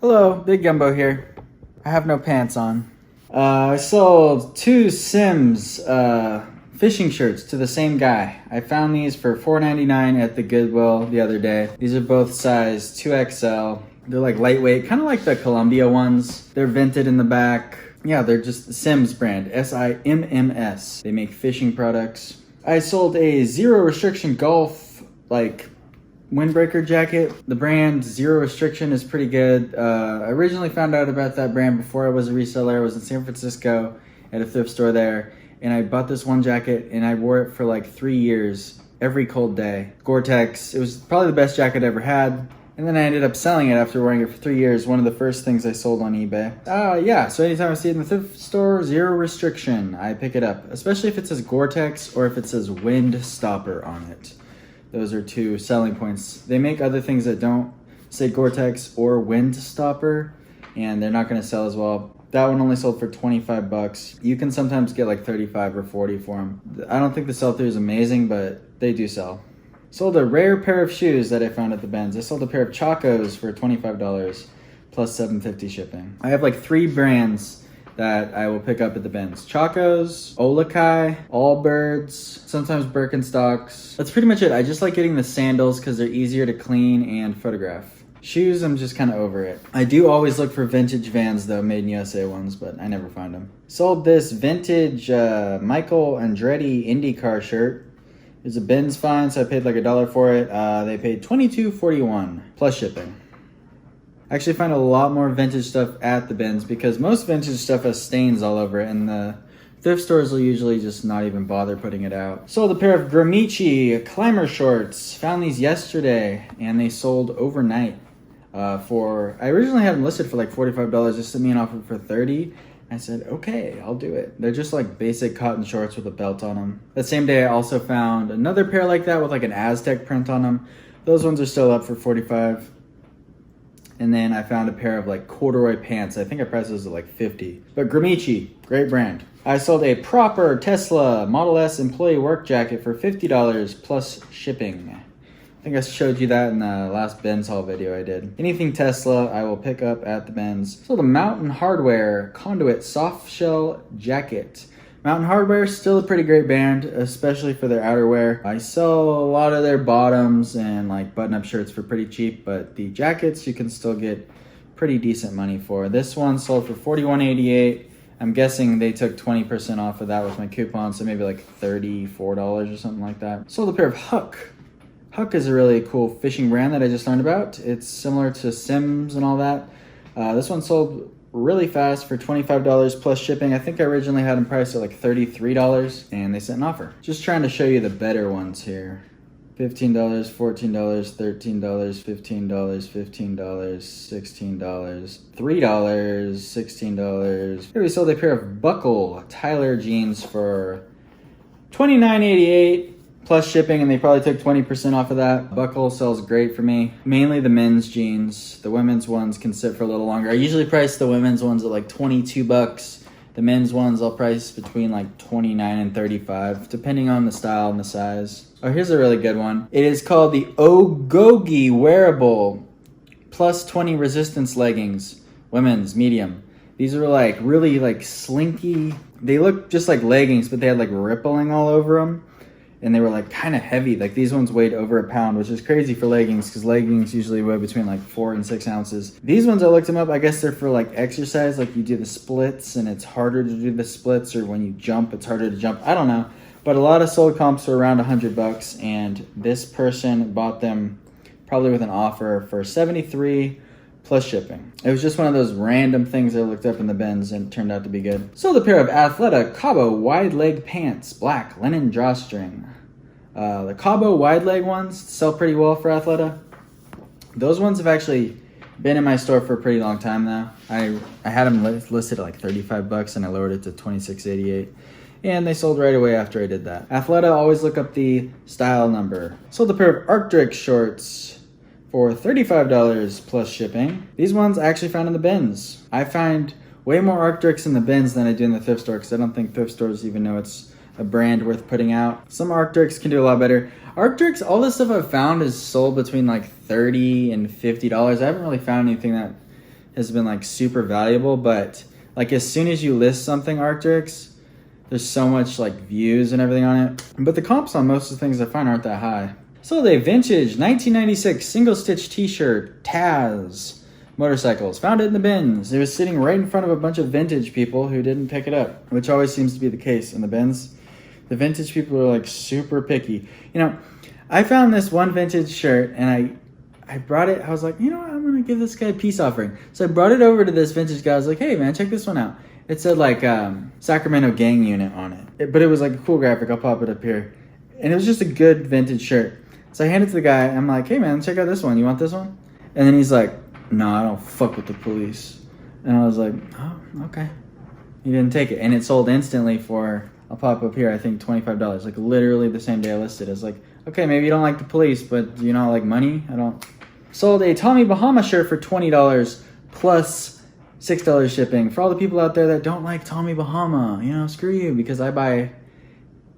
Hello, Big Gumbo here. I have no pants on. I sold two Sims fishing shirts to the same guy. I found these for $4.99 at the Goodwill the other day. These are both size 2XL. They're like lightweight, kind of like the Columbia ones. They're vented in the back. Yeah, they're just the Sims brand, SIMMS. They make fishing products. I sold a Zero Restriction Golf, windbreaker jacket. The brand Zero Restriction is pretty good. I originally found out about that brand before I was a reseller. I was in San Francisco at a thrift store there, and I bought this one jacket and I wore it for like 3 years, every cold day. Gore-Tex. It was probably the best jacket I ever had. And then I ended up selling it after wearing it for 3 years. One of the first things I sold on eBay. Yeah, so anytime I see it in the thrift store, Zero Restriction, I pick it up. Especially if it says Gore-Tex or if it says Wind Stopper on it. Those are two selling points. They make other things that don't say Gore-Tex or Wind Stopper, and they're not gonna sell as well. That one only sold for 25 bucks. You can sometimes get like 35 or 40 for them. I don't think the sell-through is amazing, but they do sell. Sold a rare pair of shoes that I found at the Benz. I sold a pair of Chacos for $25 plus $7.50 shipping. I have like 3 brands that I will pick up at the Benz. Chacos, Olakai, Allbirds, sometimes Birkenstocks. That's pretty much it. I just like getting the sandals because they're easier to clean and photograph. Shoes, I'm just kind of over it. I do always look for vintage Vans though, made in USA ones, but I never find them. Sold this vintage Michael Andretti IndyCar shirt. It's a Benz find, so I paid like $1 for it. They paid $22.41 plus shipping. I actually find a lot more vintage stuff at the Benz because most vintage stuff has stains all over it, and the thrift stores will usually just not even bother putting it out. Sold a pair of Gramici climber shorts. Found these yesterday, and they sold overnight. I originally had them listed for like $45. They sent me an offer for $30. I said, okay, I'll do it. They're just like basic cotton shorts with a belt on them. That same day, I also found another pair like that with like an Aztec print on them. Those ones are still up for $45. And then I found a pair of like corduroy pants. I think I priced those at like $50. But Gramici, great brand. I sold a proper Tesla Model S employee work jacket for $50 plus shipping. I think I showed you that in the last Benz haul video I did. Anything Tesla, I will pick up at the Benz. Sold a Mountain Hardwear conduit soft shell jacket. Mountain Hardwear is still a pretty great brand, especially for their outerwear. I sell a lot of their bottoms and like button-up shirts for pretty cheap, but the jackets you can still get pretty decent money for. This one sold for $41.88. I'm guessing they took 20% off of that with my coupon, so maybe like $34 or something like that. Sold a pair of Huck. Huck is a really cool fishing brand that I just learned about. It's similar to Sims and all that. This one sold really fast for $25 plus shipping. I think I originally had them priced at like $33, and they sent an offer. Just trying to show you the better ones here. $15, $14, $13, $15, $15, $16, $3, $16. Here we sold a pair of Buckle Tyler jeans for $29.88 plus shipping, and they probably took 20% off of that. Buckle sells great for me. Mainly the men's jeans. The women's ones can sit for a little longer. I usually price the women's ones at like 22 bucks. The men's ones I'll price between like 29 and 35, depending on the style and the size. Oh, here's a really good one. It is called the Ogogi Wearable Plus 20 Resistance Leggings. Women's, medium. These are like really like slinky. They look just like leggings, but they had like rippling all over them. And they were like kind of heavy. Like these ones weighed over a pound, which is crazy for leggings because leggings usually weigh between like 4 and 6 ounces. These ones, I looked them up. I guess they're for like exercise, like you do the splits and it's harder to do the splits, or when you jump, it's harder to jump. I don't know. But a lot of sold comps were around $100, and this person bought them probably with an offer for $73 plus shipping. It was just one of those random things I looked up in the Benz, and it turned out to be good. Sold a pair of Athleta Cabo wide leg pants, black linen drawstring. The Cabo wide leg ones sell pretty well for Athleta. Those ones have actually been in my store for a pretty long time now. I had them listed at like $35, and I lowered it to $26.88. And they sold right away after I did that. Athleta, always look up the style number. Sold a pair of Arc'teryx shorts for $35 plus shipping. These ones I actually found in the Benz. I find way more Arc'teryx in the Benz than I do in the thrift store because I don't think thrift stores even know it's a brand worth putting out. Some Arc'teryx can do a lot better. Arc'teryx, all the stuff I've found is sold between like $30 and $50. I haven't really found anything that has been like super valuable, but like as soon as you list something Arc'teryx, there's so much like views and everything on it. But the comps on most of the things I find aren't that high. Sold a vintage 1996 single stitch t-shirt, Taz motorcycles. Found it in the bins. It was sitting right in front of a bunch of vintage people who didn't pick it up, which always seems to be the case in the bins. The vintage people are like super picky. You know, I found this one vintage shirt and I brought it. I was like, you know what? I'm going to give this guy a peace offering. So I brought it over to this vintage guy. I was like, hey man, check this one out. It said like Sacramento Gang Unit on it. But it was like a cool graphic. I'll pop it up here. And it was just a good vintage shirt. So I handed it to the guy. I'm like, hey man, check out this one. You want this one? And then he's like, no, I don't fuck with the police. And I was like, oh, okay. He didn't take it. And it sold instantly for, I'll pop up here, I think $25. Like literally the same day I listed. It's like, okay, maybe you don't like the police, but do you not like money? I don't. Sold a Tommy Bahama shirt for $20 plus $6 shipping. For all the people out there that don't like Tommy Bahama, you know, screw you, because I buy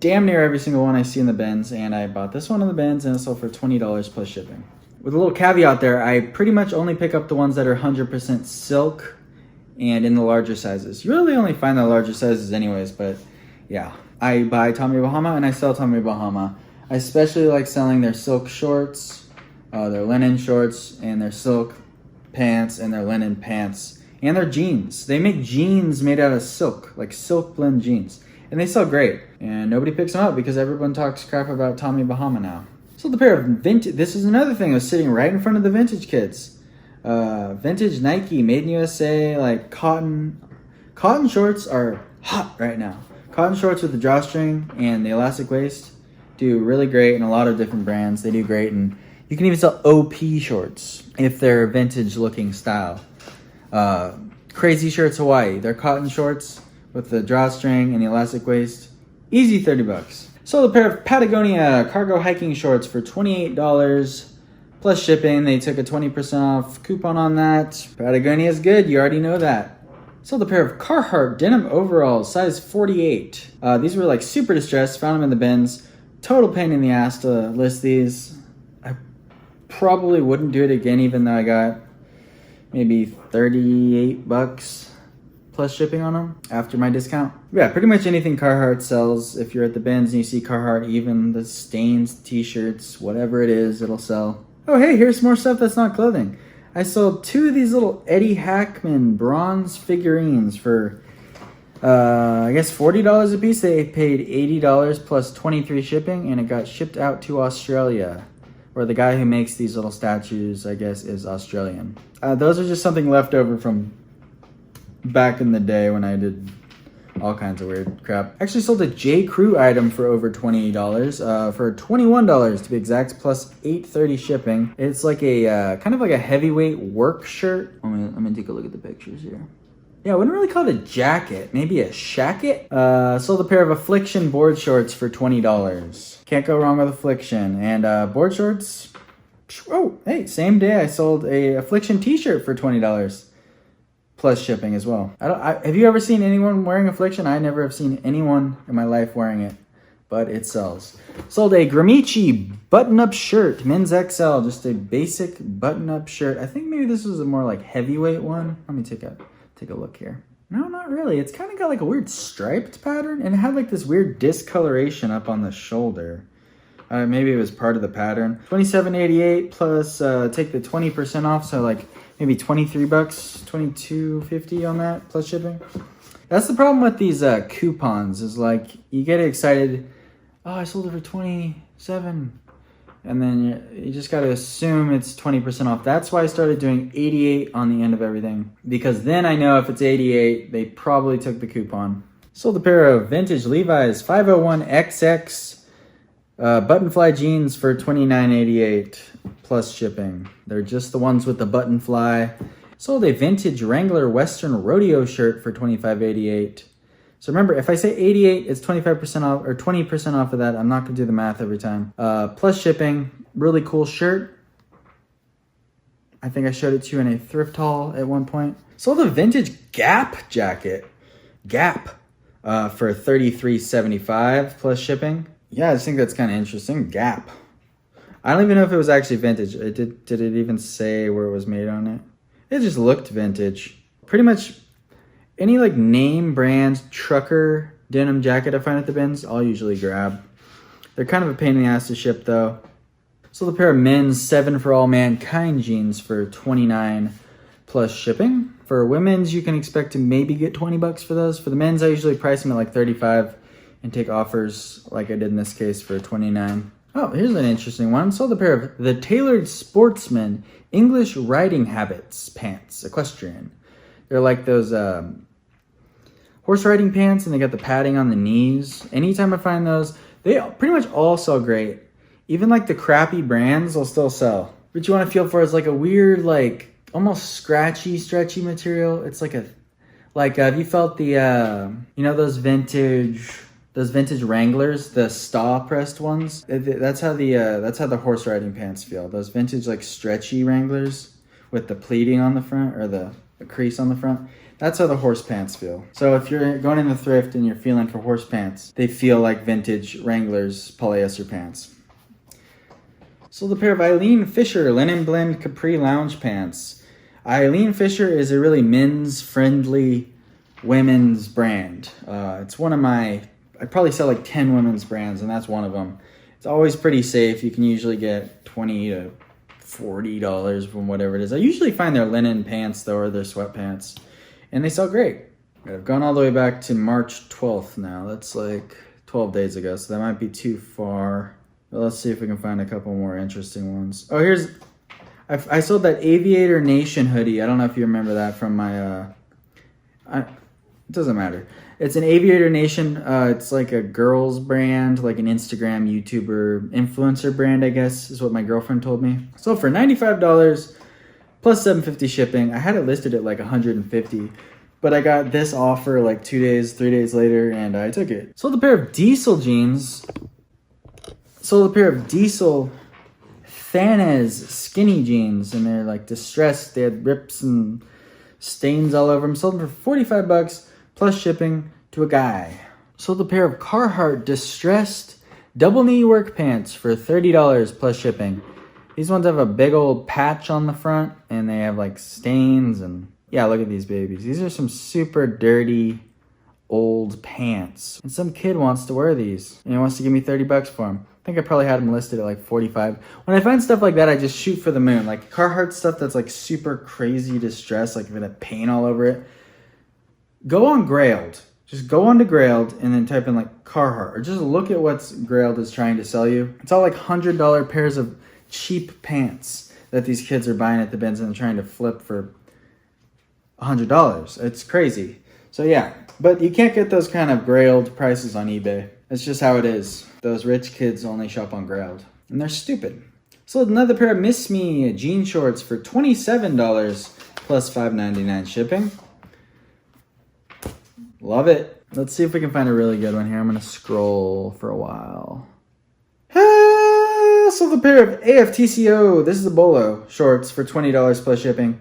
damn near every single one I see in the bins, and I bought this one in the bins and it sold for $20 plus shipping. With a little caveat there, I pretty much only pick up the ones that are 100% silk and in the larger sizes. You really only find the larger sizes anyways, but yeah. I buy Tommy Bahama and I sell Tommy Bahama. I especially like selling their silk shorts, their linen shorts, and their silk pants and their linen pants, and their jeans. They make jeans made out of silk, like silk blend jeans. And they sell great. And nobody picks them up because everyone talks crap about Tommy Bahama now. Sold a pair of vintage, this is another thing that was sitting right in front of the vintage kids. Vintage Nike, made in USA, like cotton. Cotton shorts are hot right now. Cotton shorts with the drawstring and the elastic waist do really great in a lot of different brands. They do great, and you can even sell OP shorts if they're vintage looking style. Crazy Shirts Hawaii, they're cotton shorts with the drawstring and the elastic waist. Easy $30. Sold a pair of Patagonia cargo hiking shorts for $28 plus shipping. They took a 20% off coupon on that. Patagonia is good, you already know that. Sold a pair of Carhartt denim overalls, size 48. These were like super distressed, found them in the bins. Total pain in the ass to list these. I probably wouldn't do it again, even though I got maybe $38 plus shipping on them after my discount. Yeah, pretty much anything Carhartt sells. If you're at the bins and you see Carhartt, even the stains, t-shirts, whatever it is, it'll sell. Oh hey, here's more stuff that's not clothing. I sold 2 of these little Eddie Hackman bronze figurines for I guess $40 a piece. They paid $80 plus 23 shipping, and it got shipped out to Australia, where the guy who makes these little statues, I guess, is Australian. Those are just something left over from back in the day when I did all kinds of weird crap. Actually sold a J. Crew item for over $20, for $21 to be exact, plus $8.30 shipping. It's like a kind of like a heavyweight work shirt. Let me take a look at the pictures here. Yeah, I wouldn't really call it a jacket, maybe a shacket. Sold a pair of Affliction board shorts for $20. Can't go wrong with Affliction. And board shorts, oh, hey, same day I sold a Affliction t-shirt for $20. Plus shipping as well. Have you ever seen anyone wearing Affliction? I never have seen anyone in my life wearing it, but it sells. Sold a Gramici button-up shirt, men's XL, just a basic button-up shirt. I think maybe this was a more like heavyweight one. Let me take a look here. No, not really. It's kind of got like a weird striped pattern, and it had like this weird discoloration up on the shoulder. Maybe it was part of the pattern. $27.88 plus take the 20% off, so like maybe $23, $22.50 on that plus shipping. That's the problem with these coupons, is like you get excited. Oh, I sold it for $27, and then you just got to assume it's 20% off. That's why I started doing $88 on the end of everything, because then I know if it's $88, they probably took the coupon. Sold a pair of vintage Levi's 501XX button fly jeans for $29.88 plus shipping. They're just the ones with the button fly. Sold a vintage Wrangler Western Rodeo shirt for $25.88. So remember, if I say 88, it's 25% off or 20% off of that. I'm not going to do the math every time. Plus shipping. Really cool shirt. I think I showed it to you in a thrift haul at one point. Sold a vintage Gap jacket. Gap for $33.75 plus shipping. Yeah, I just think that's kind of interesting. Gap. I don't even know if it was actually vintage. Did it even say where it was made on it? It just looked vintage. Pretty much any like name brand trucker denim jacket I find at the bins, I'll usually grab. They're kind of a pain in the ass to ship though. So the pair of men's 7 for All Mankind jeans for $29 plus shipping. For women's, you can expect to maybe get 20 bucks for those. For the men's, I usually price them at like 35 and take offers like I did in this case for 29. Oh, here's an interesting one. Sold a pair of the Tailored Sportsman English Riding Habits pants, equestrian. They're like those horse riding pants, and they got the padding on the knees. Anytime I find those, they pretty much all sell great. Even like the crappy brands will still sell. What you want to feel for is like a weird, like almost scratchy, stretchy material. It's like have you felt the those vintage Wranglers, the Staw pressed ones? That's how the horse riding pants feel. Those vintage like stretchy Wranglers with the pleating on the front, or the crease on the front. That's how the horse pants feel. So if you're going in the thrift and you're feeling for horse pants, they feel like vintage Wranglers polyester pants. So the pair of Eileen Fisher Linen Blend Capri Lounge Pants. Eileen Fisher is a really men's friendly women's brand. It's one of my, I probably sell like 10 women's brands, and that's one of them. It's always pretty safe. You can usually get $20 to $40 from whatever it is. I usually find their linen pants though, or their sweatpants, and they sell great. I've gone all the way back to March 12th now. That's like 12 days ago, so that might be too far. But let's see if we can find a couple more interesting ones. Oh, I sold that Aviator Nation hoodie. I don't know if you remember that from my, it doesn't matter. It's an Aviator Nation. It's like a girls brand, like an Instagram YouTuber influencer brand, I guess, is what my girlfriend told me. So for $95 plus $7.50 shipping, I had it listed at like $150, but I got this offer like 3 days later, and I took it. Sold a pair of Diesel jeans. Sold a pair of Diesel Thanes skinny jeans, and they're like distressed. They had rips and stains all over them. Sold them for $45 plus shipping to a guy. Sold a pair of Carhartt distressed double knee work pants for $30 plus shipping. These ones have a big old patch on the front, and they have like stains, and yeah, look at these babies. These are some super dirty old pants, and some kid wants to wear these and he wants to give me 30 bucks for them. I think I probably had them listed at like 45. When I find stuff like that, I just shoot for the moon. Like Carhartt stuff that's like super crazy distressed, like if it had paint all over it. Go on Grailed. Just go on to Grailed and then type in like Carhartt, or just look at what Grailed is trying to sell you. It's all like $100 pairs of cheap pants that these kids are buying at the bins and trying to flip for $100. It's crazy. So yeah, but you can't get those kind of Grailed prices on eBay. It's just how it is. Those rich kids only shop on Grailed, and they're stupid. Sold another pair of Miss Me jean shorts for $27 plus $5.99 shipping. Love it. Let's see if we can find a really good one here. I'm gonna scroll for a while. Sold a pair of AFTCO, this is a bolo, shorts for $20 plus shipping.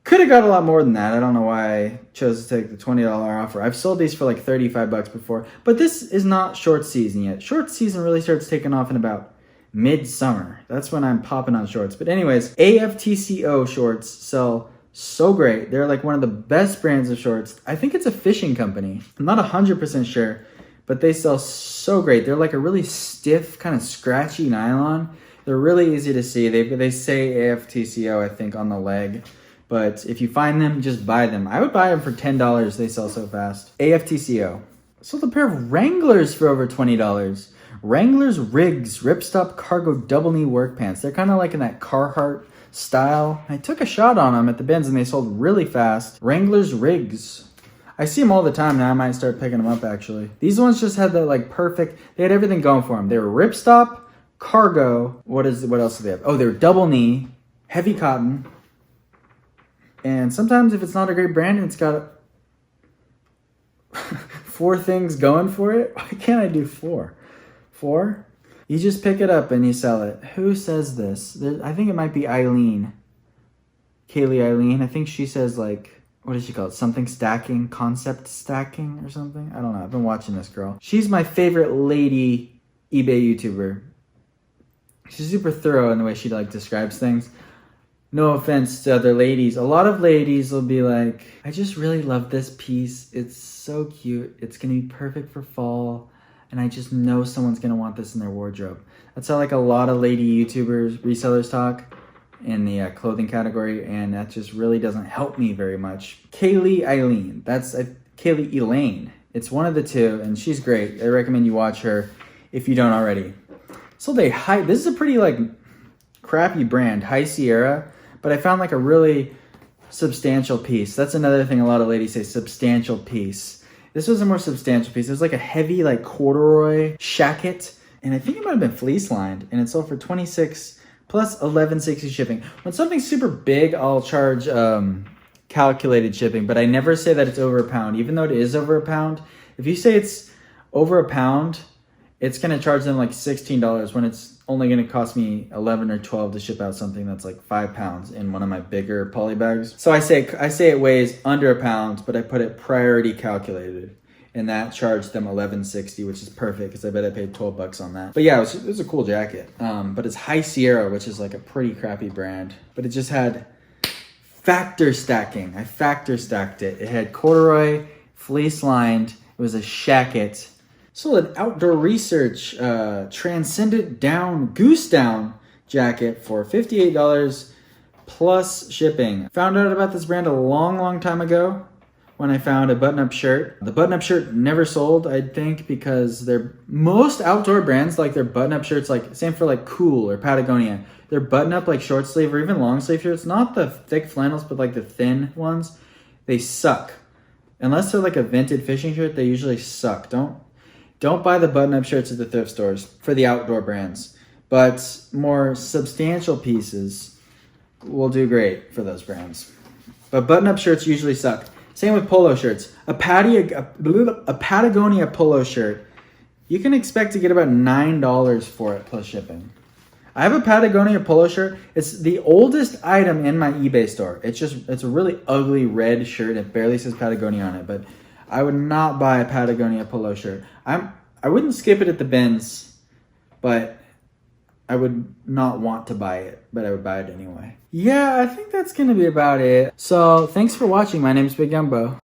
Could have got a lot more than that. I don't know why I chose to take the $20 offer. I've sold these for like 35 bucks before, but this is not short season yet. Short season really starts taking off in about midsummer. That's when I'm popping on shorts. But anyways, AFTCO shorts sell so great. They're like one of the best brands of shorts. I think it's a fishing company. I'm not 100% sure, but they sell so great. They're like a really stiff, kind of scratchy nylon. They're really easy to see. They say AFTCO, I think, on the leg. But if you find them, just buy them. I would buy them for $10. They sell so fast. AFTCO. Sold a pair of Wranglers for over $20. Wranglers Rigs Ripstop Cargo Double Knee Work Pants. They're kind of like in that Carhartt style. I took a shot on them at the bins, and they sold really fast. Wranglers Rigs. I see them all the time now. I might start picking them up, actually. These ones just had the like perfect, they had everything going for them. They were ripstop, cargo. What else do they have? Oh, they were double knee, heavy cotton. And sometimes if it's not a great brand and it's got 4 things going for it, why can't I do 4? 4? You just pick it up and you sell it. Who says this? I think it might be Eileen. Kaylee Eileen. I think she says like, what does she call it? Something stacking, concept stacking or something? I don't know. I've been watching this girl. She's my favorite lady eBay YouTuber. She's super thorough in the way she like describes things. No offense to other ladies. A lot of ladies will be like, I just really love this piece. It's so cute. It's gonna be perfect for fall. And I just know someone's gonna want this in their wardrobe. That's how like a lot of lady YouTubers, resellers talk in the clothing category. And that just really doesn't help me very much. Kaylee Eileen. That's Kaylee Elaine. It's one of the two and she's great. I recommend you watch her if you don't already. So this is a pretty like crappy brand, High Sierra. But I found like a really substantial piece. That's another thing a lot of ladies say, substantial piece. This was a more substantial piece. It was like a heavy like corduroy shacket. And I think it might have been fleece lined. And it sold for $26 plus $11.60 shipping. When something's super big, I'll charge calculated shipping. But I never say that it's over a pound. Even though it is over a pound. If you say it's over a pound, it's going to charge them like $16 when it's only going to cost me $11 or $12 to ship out something that's like 5 pounds in one of my bigger poly bags. So I say it weighs under a pound, but I put it priority calculated, and that charged them $11.60, which is perfect because I bet I paid $12 on that. But yeah, it was a cool jacket. But it's High Sierra, which is like a pretty crappy brand, but it just had factor stacking. I factor stacked it. It had corduroy, fleece lined. It was a shacket. So an Outdoor Research Transcendent Down Goose Down jacket for $58 plus shipping. Found out about this brand a long time ago when I found a button-up shirt. The button-up shirt never sold, I think, because most outdoor brands, like their button-up shirts, like same for like Cool or Patagonia, their button-up like short sleeve or even long sleeve shirts, not the thick flannels, but like the thin ones, they suck. Unless they're like a vintage fishing shirt, they usually suck. Don't buy the button-up shirts at the thrift stores for the outdoor brands. But more substantial pieces will do great for those brands. But button-up shirts usually suck. Same with polo shirts. A Patagonia polo shirt, you can expect to get about $9 for it plus shipping. I have a Patagonia polo shirt. It's the oldest item in my eBay store. It's a really ugly red shirt. It barely says Patagonia on it, but I would not buy a Patagonia polo shirt. I wouldn't skip it at the bins, but I would not want to buy it, but I would buy it anyway. Yeah, I think that's going to be about it. So thanks for watching. My name is Big Gumbo.